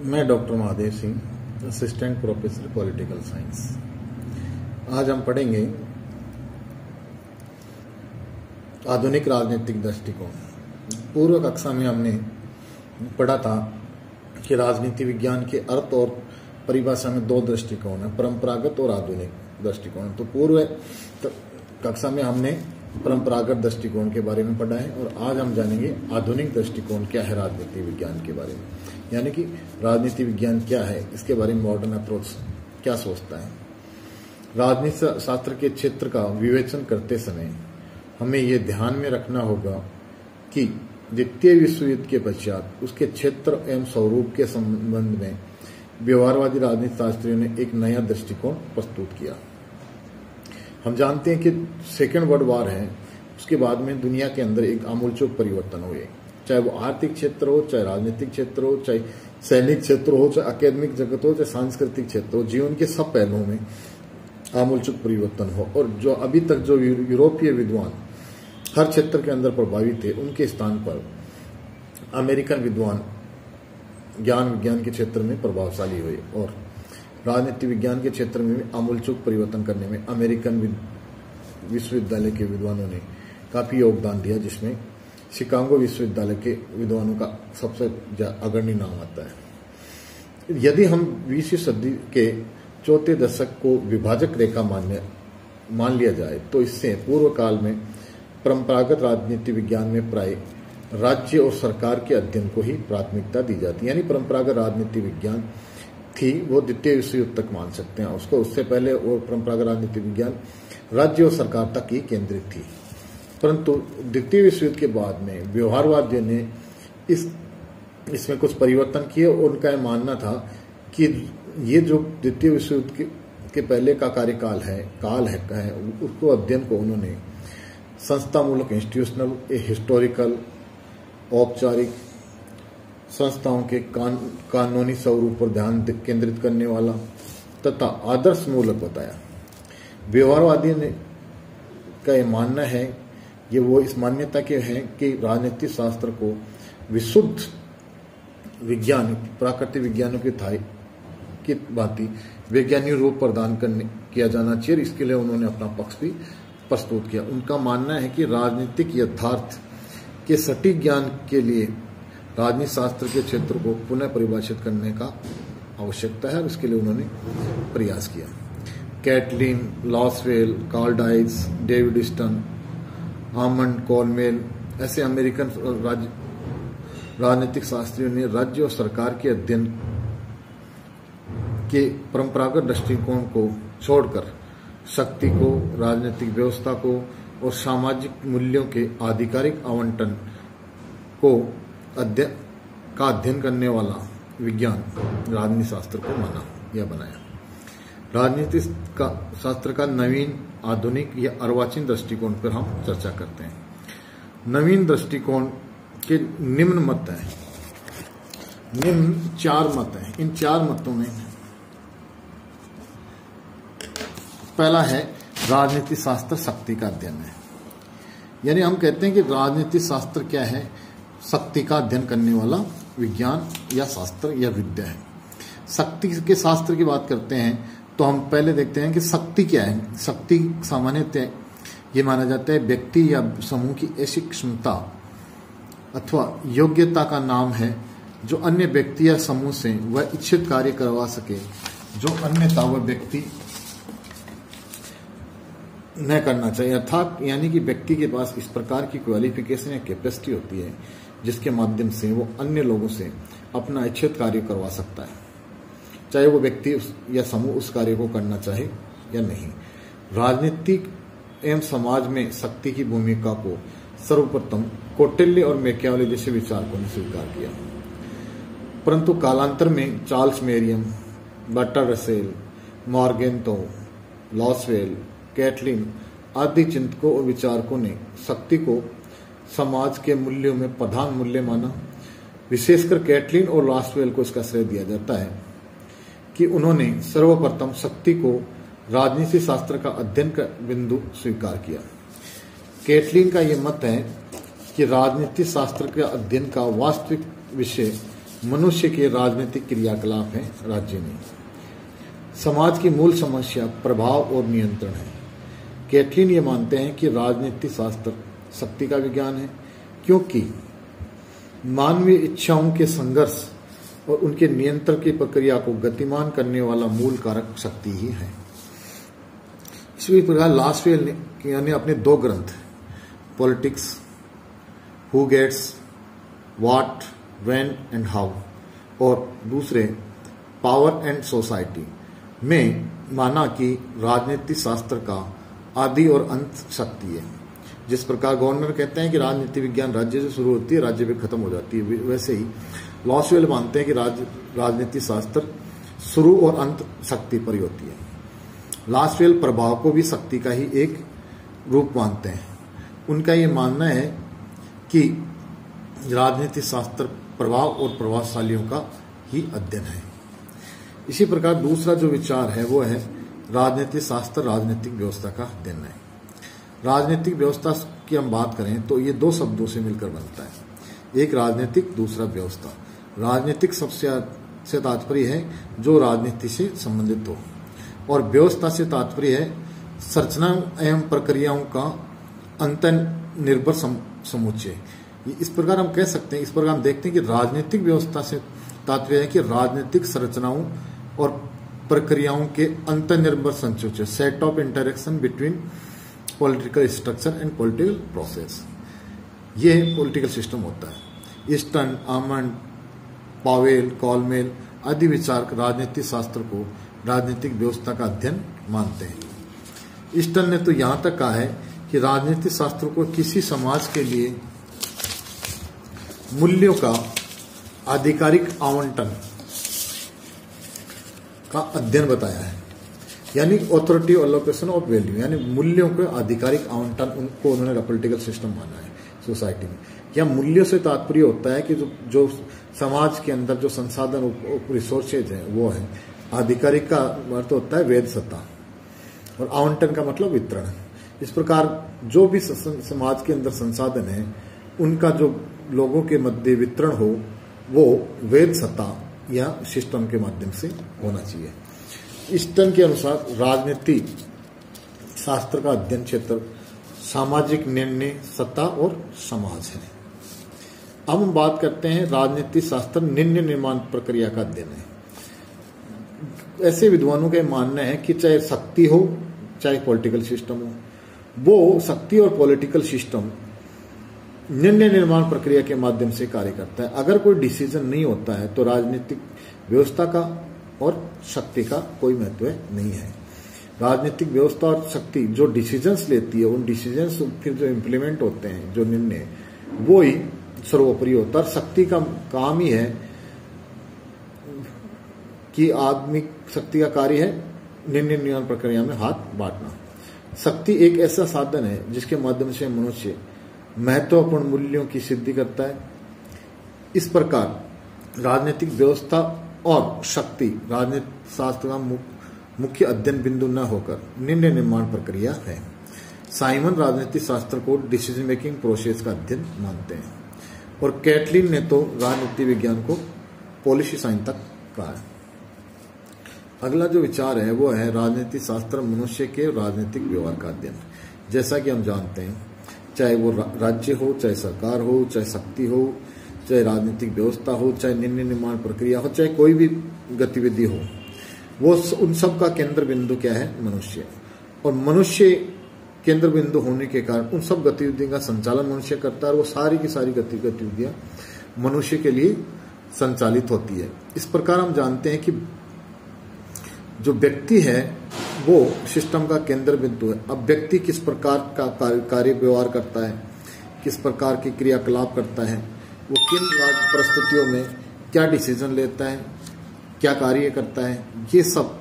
मैं doctor Mahadev Singh, assistant professor political science. आज हम पढ़ेंगे आधुनिक राजनीतिक दृष्टिकोण। पूर्व कक्षा में हमने पढ़ा था कि राजनीति विज्ञान के अर्थ और परिभाषा में दो दृष्टिकोण है, परंपरागत और आधुनिक दृष्टिकोण। तो पूर्व कक्षा में हमने परंपरागत दृष्टिकोण के बारे में पढ़ा है और आज हम जानेंगे आधुनिक दृष्टिकोण क्या है राजनीति विज्ञान के बारे में, यानी कि राजनीति विज्ञान क्या है, इसके बारे में मॉडर्न अप्रोच क्या सोचता है। राजनीति शास्त्र के क्षेत्र का विवेचन करते समय हमें यह ध्यान में रखना होगा कि द्वितीय विश्व युद्ध के पश्चात उसके क्षेत्र एवं स्वरूप के संबंध में व्यवहारवादी राजनीति शास्त्रियों ने एक नया दृष्टिकोण प्रस्तुत किया। हम जानते हैं कि सेकेंड वर्ल्ड वॉर है, उसके बाद में दुनिया के अंदर एक आमूलचूल परिवर्तन हुए, चाहे वो आर्थिक क्षेत्र हो, चाहे राजनीतिक क्षेत्र हो, चाहे सैनिक क्षेत्र हो, चाहे अकेडमिक जगत हो, चाहे सांस्कृतिक क्षेत्र हो, जीवन के सब पहलुओं में आमूलचूल परिवर्तन हो। और जो अभी तक जो यूरोपीय विद्वान हर क्षेत्र के अंदर प्रभावित थे, उनके स्थान पर अमेरिकन विद्वान ज्ञान विज्ञान के क्षेत्र में प्रभावशाली हुए और राजनीति विज्ञान के क्षेत्र में आमूलचूल परिवर्तन करने में अमेरिकन विश्वविद्यालय के विद्वानों ने काफी योगदान दिया, जिसमें शिकागो विश्वविद्यालय के विद्वानों का सबसे अग्रणी नाम आता है। यदि हम 20वीं सदी के चौथे दशक को विभाजक रेखा मान लिया जाए तो इससे पूर्व काल में परंपरागत राजनीति विज्ञान में प्राय राज्य और सरकार के अध्ययन को ही प्राथमिकता दी जाती है, यानी परंपरागत राजनीति विज्ञान थी वो द्वितीय विश्व युद्ध तक मान सकते हैं उसको। उससे पहले और परंपरागत राजनीति विज्ञान राज्य और सरकार तक ही केंद्रित थी, परंतु द्वितीय विश्व युद्ध के बाद में व्यवहारवादियों ने इसमें कुछ परिवर्तन किए और उनका यह मानना था कि ये जो द्वितीय विश्व युद्ध के पहले का कार्यकाल है उसको अध्ययन को उन्होंने संस्थामूलक इंस्टीट्यूशनल, हिस्टोरिकल, औपचारिक संस्थाओं के कानूनी स्वरूप पर ध्यान केंद्रित करने वाला तथा आदर्श मूलक बताया। व्यवहारवादी ने का यह मानना है, ये वो इस मान्यता के हैं कि राजनीतिक शास्त्र को विशुद्ध विज्ञान, प्राकृतिक विज्ञानों की भांति वैज्ञानिक रूप प्रदान किया जाना चाहिए। इसके लिए उन्होंने अपना पक्ष भी प्रस्तुत किया। उनका मानना है कि राजनीतिक यथार्थ के सटीक ज्ञान के लिए राजनीति शास्त्र के क्षेत्र को पुनः परिभाषित करने का आवश्यकता है और इसके लिए उन्होंने प्रयास किया। Catlin, Lasswell, Karl Deutsch, David Easton, Almond Coleman ऐसे अमेरिकन राजनीतिक शास्त्रियों ने राज्य और सरकार के अध्ययन के परंपरागत दृष्टिकोण को छोड़कर शक्ति को, राजनीतिक व्यवस्था को और सामाजिक मूल्यों के आधिकारिक आवंटन को अध्ययन करने वाला विज्ञान राजनीति शास्त्र को माना या बनाया। राजनीति का शास्त्र का नवीन, आधुनिक या अर्वाचीन दृष्टिकोण पर हम चर्चा करते हैं। नवीन दृष्टिकोण के निम्न मत हैं, निम्न 4 मत हैं। इन 4 मतों में पहला है राजनीति शास्त्र शक्ति का अध्ययन है, यानी हम कहते हैं कि राजनीति शास्त्र क्या है, शक्ति का अध्ययन करने वाला विज्ञान या शास्त्र या विद्या है। शक्ति के शास्त्र की बात करते हैं तो हम पहले देखते हैं कि शक्ति क्या है। शक्ति सामान्यतः ये माना जाता है व्यक्ति या समूह की ऐसी क्षमता अथवा योग्यता का नाम है जो अन्य व्यक्ति या समूह से वह इच्छित कार्य करवा सके जो अन्यथा वह व्यक्ति न करना चाहिए। अर्थात यानी कि व्यक्ति के पास इस प्रकार की क्वालिफिकेशन या कैपेसिटी होती है जिसके माध्यम से वो अन्य लोगों से अपना इच्छित कार्य करवा सकता है, चाहे वो व्यक्ति या समूह उस कार्य को करना चाहे या नहीं। राजनीतिक एवं समाज में शक्ति की भूमिका को सर्वप्रथम कौटिल्य और मैकियावेली जैसे विचारकों ने स्वीकार किया, परंतु कालांतर में Charles Merriam, Bertrand Russell, Morgenthau, Lasswell, Catlin आदि चिंतकों और विचारकों ने शक्ति को समाज के मूल्यों में प्रधान मूल्य माना। विशेषकर कैटलिन और लॉसवेल को इसका श्रेय दिया जाता है कि उन्होंने सर्वप्रथम शक्ति को राजनीति शास्त्र का अध्ययन का बिंदु स्वीकार किया। कैटलिन का यह मत है कि राजनीति शास्त्र के अध्ययन का वास्तविक विषय मनुष्य के राजनीतिक क्रियाकलाप हैं राज्य में। समाज की मूल समस्या प्रभाव और नियंत्रण है। कैटलिन ये मानते हैं कि राजनीति शास्त्र शक्ति का विज्ञान है, क्योंकि मानवीय इच्छाओं के संघर्ष और उनके नियंत्रण की प्रक्रिया को गतिमान करने वाला मूल कारक शक्ति ही है। इसी प्रकार लास्वेल ने अपने 2 ग्रंथ politics, who gets what, when and how, और दूसरे पावर एंड सोसाइटी में माना कि राजनीति शास्त्र का आदि और अंत शक्ति है। जिस प्रकार गवर्नर कहते हैं कि राजनीति विज्ञान राज्य से शुरू होती है, राज्य पे खत्म हो जाती है, वैसे ही लॉसवेल मानते हैं कि राजनीति शास्त्र शुरू और अंत शक्ति पर ही होती है। लॉसवेल प्रभाव को भी शक्ति का ही एक रूप मानते हैं। उनका ये मानना है कि राजनीति शास्त्र प्रभाव और प्रभावशालियों का ही अध्ययन है। इसी प्रकार दूसरा जो विचार है वो है राजनीति शास्त्र राजनीतिक व्यवस्था का अध्ययन है। राजनीतिक व्यवस्था की हम बात करें तो ये 2 शब्दों से मिलकर बनता है, एक राजनीतिक, दूसरा व्यवस्था। राजनीतिक से तात्पर्य है जो राजनीति से संबंधित हो, और व्यवस्था से तात्पर्य है संरचना एवं प्रक्रियाओं का अंतर्निर्भर समुच्चय। इस प्रकार हम कह सकते हैं, इस प्रकार हम देखते हैं कि राजनीतिक व्यवस्था से तात्पर्य है कि राजनीतिक संरचनाओं और प्रक्रियाओं के अंतर्निर्भर संचय, set of interaction between political structure and political process. ये पॉलिटिकल सिस्टम होता है। ईस्टर्न, आमंड, पावेल, कॉलमेल आदि विचारक राजनीतिक शास्त्र को राजनीतिक व्यवस्था का अध्ययन मानते हैं। ईस्टर्न ने तो यहां तक कहा है कि राजनीतिक शास्त्र को किसी समाज के लिए मूल्यों का आधिकारिक आवंटन का अध्ययन बताया है, यानी ऑथोरिटी एलोकेशन ऑफ वैल्यू, यानी मूल्यों के आधिकारिक आवंटन, उनको उन्होंने पॉलिटिकल सिस्टम माना है सोसाइटी में। या मूल्यों से तात्पर्य होता है कि जो समाज के अंदर जो संसाधन रिसोर्सेज हैं वो है। आधिकारिक का अर्थ होता है वेद सत्ता, और आवंटन का मतलब वितरण। इस प्रकार जो भी समाज के अंदर संसाधन है उनका जो लोगों के मध्य वितरण हो वो वेद सत्ता या सिस्टम के माध्यम से होना चाहिए। ईस्टर्न के अनुसार राजनीति शास्त्र का अध्ययन क्षेत्र सामाजिक निर्णय, सत्ता और समाज है। अब हम बात करते हैं राजनीति शास्त्र निर्णय निर्माण प्रक्रिया का अध्ययन है। ऐसे विद्वानों का मानना है कि चाहे शक्ति हो चाहे पॉलिटिकल सिस्टम हो, वो शक्ति और पॉलिटिकल सिस्टम निर्णय निर्माण प्रक्रिया के माध्यम से कार्य करता है। अगर कोई डिसीजन नहीं होता है तो राजनीतिक व्यवस्था का और शक्ति का कोई महत्व नहीं है। राजनीतिक व्यवस्था और शक्ति जो डिसीजंस लेती है, उन डिसीजंस फिर जो इम्प्लीमेंट होते हैं, जो निर्णय, वो ही सर्वोपरि होता है। शक्ति का काम ही है कि आदमी, शक्ति का कार्य है निर्णय निर्माण प्रक्रिया में हाथ बांटना। शक्ति एक ऐसा साधन है जिसके माध्यम से मनुष्य महत्वपूर्ण मूल्यों की सिद्धि करता है। इस प्रकार राजनीतिक व्यवस्था और शक्ति राजनीतिक शास्त्र का मुख्य अध्ययन बिंदु न होकर निर्णय निर्माण प्रक्रिया है। साइमन राजनीतिक शास्त्र को डिसीजन मेकिंग प्रोसेस का अध्ययन मानते हैं, और कैटलिन ने तो राजनीति विज्ञान को पॉलिसी साइंस तक कहा है। अगला जो विचार है वो है राजनीतिक शास्त्र मनुष्य के राजनीतिक व्यवहार का अध्ययन। जैसा कि हम जानते हैं, चाहे वो राज्य हो, चाहे सरकार हो, चाहे शक्ति हो, चाहे राजनीतिक व्यवस्था हो, चाहे निर्णय निर्माण प्रक्रिया हो, चाहे कोई भी गतिविधि हो, वो उन सब का केंद्र बिंदु क्या है? मनुष्य। और मनुष्य केंद्र बिंदु होने के कारण उन सब गतिविधियों का संचालन मनुष्य करता है, और वो सारी की सारी गतिविधियां मनुष्य के लिए संचालित होती है। इस प्रकार हम जानते हैं कि जो व्यक्ति है वो सिस्टम का केंद्र बिंदु है। अब व्यक्ति किस प्रकार का कार्य व्यवहार करता है, किस प्रकार की क्रियाकलाप करता है, वो किन परिस्थितियों में क्या डिसीजन लेता है, क्या कार्य करता है, ये सब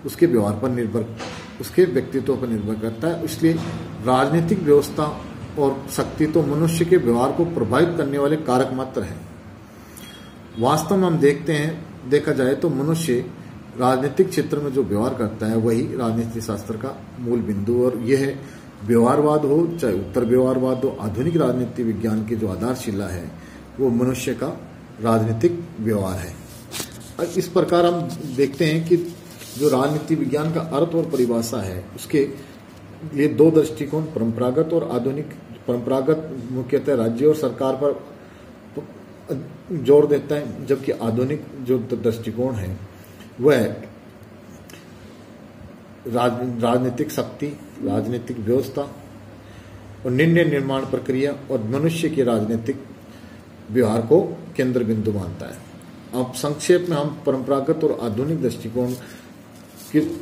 उसके व्यवहार पर निर्भर, उसके व्यक्तित्व पर निर्भर करता है। इसलिए राजनीतिक व्यवस्था और शक्ति तो मनुष्य के व्यवहार को प्रभावित करने वाले कारक मात्र हैं। वास्तव में हम देखा जाए तो मनुष्य राजनीतिक क्षेत्र में जो व्यवहार करता है वही राजनीतिक शास्त्र का मूल बिंदु, और यह व्यवहारवाद हो चाहे उत्तर व्यवहारवाद हो, आधुनिक राजनीति विज्ञान की जो आधारशिला है वो मनुष्य का राजनीतिक व्यवहार है। इस प्रकार हम देखते हैं कि जो राजनीति विज्ञान का अर्थ और परिभाषा है उसके लिए दो दृष्टिकोण, परंपरागत और आधुनिक। परंपरागत मुख्यतः राज्य और सरकार पर जोर देता है, जबकि आधुनिक जो दृष्टिकोण है वह राजनीतिक शक्ति, राजनीतिक व्यवस्था और निर्णय निर्माण प्रक्रिया और मनुष्य के राजनीतिक व्यवहार को केंद्र बिंदु मानता है। अब संक्षेप में हम परंपरागत और आधुनिक दृष्टिकोण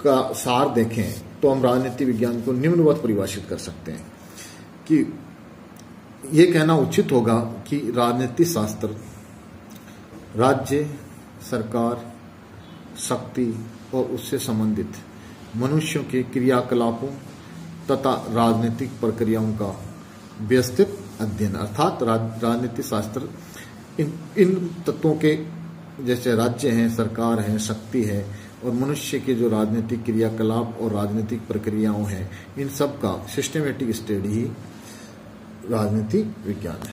का सार देखें तो हम राजनीति विज्ञान को निम्नवत परिभाषित कर सकते हैं कि ये कहना उचित होगा कि राजनीति शास्त्र राज्य, सरकार, शक्ति और उससे संबंधित मनुष्यों के क्रियाकलापों तथा राजनीतिक प्रक्रियाओं का व्यवस्थित अध्ययन, अर्थात राजनीति शास्त्र इन तत्वों के जैसे राज्य हैं, सरकार है, शक्ति है और मनुष्य के जो राजनीतिक क्रियाकलाप और राजनीतिक प्रक्रियाओं हैं, इन सब का सिस्टमेटिक स्टडी ही राजनीति विज्ञान है।